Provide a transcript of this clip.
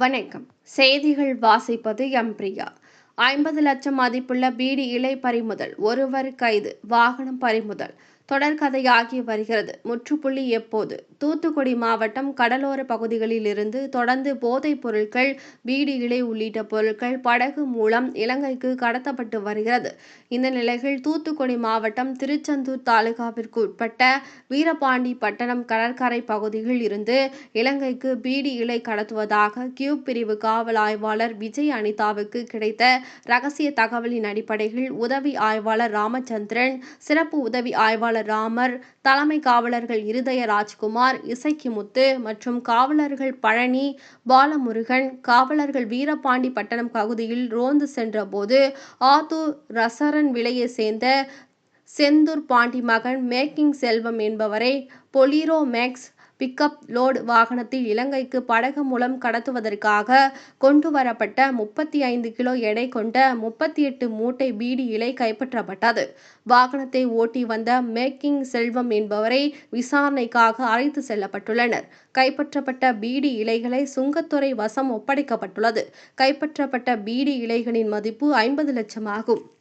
வணக்கம். செய்திகள் வாசிப்பது பிரியா. 50 லட்சம் மதிப்புள்ள பீடி இலை பறிமுதல், ஒருவர் கைது, வாகனம் பறிமுதல் தொடர்கதையாகி வருகிறது. முற்றுப்புள்ளி எப்போது? தூத்துக்குடி மாவட்டம் கடலோர பகுதிகளில் இருந்து தொடர்ந்து போதைப் பொருட்கள், பீடி இலை உள்ளிட்ட பொருட்கள் படகு மூலம் இலங்கைக்கு கடத்தப்பட்டு வருகிறது. இந்த நிலையில் தூத்துக்குடி மாவட்டம் திருச்செந்தூர் தாலுகாவிற்கு உட்பட்ட வீரபாண்டி பட்டணம் கடற்கரை பகுதியில் இருந்து இலங்கைக்கு பீடி இலை கடத்துவதாக கியூப் பிரிவு காவல் ஆய்வாளர் விஜய் அனிதாவுக்கு கிடைத்த ரகசிய தகவலின் அடிப்படையில் உதவி ஆய்வாளர் ராமச்சந்திரன், சிறப்பு உதவி ஆய்வாளர் ராமர், தலைமை காவலர்கள் இருதய ராஜ்குமார், இசக்கிமுத்து மற்றும் காவலர்கள் பழனி, பாலமுருகன், காவலர்கள் வீரபாண்டி பட்டணம் பகுதியில் ரோந்து சென்ற போது ஆத்தூர் ரசரன் விலையை சேர்ந்த செந்தூர் பாண்டி மகன் மேக்கிங் செல்வம் என்பவரை பொலீரோ மேக்ஸ் பிக்கப் லோடு வாகனத்தில் இலங்கைக்கு படகு மூலம் கடத்துவதற்காக கொண்டுவரப்பட்ட 35 கிலோ எடை கொண்ட 38 மூட்டை பீடி இலை கைப்பற்றப்பட்டது. வாகனத்தை ஓட்டி வந்த மேக்கிங் செல்வம் என்பவரை விசாரணைக்காக அழைத்து செல்லப்பட்டுள்ளனர். கைப்பற்றப்பட்ட பீடி இலைகளை சுங்கத்துறை வசம் ஒப்படைக்கப்பட்டுள்ளது. கைப்பற்றப்பட்ட பீடி இலைகளின் மதிப்பு 50 லட்சம் ஆகும்.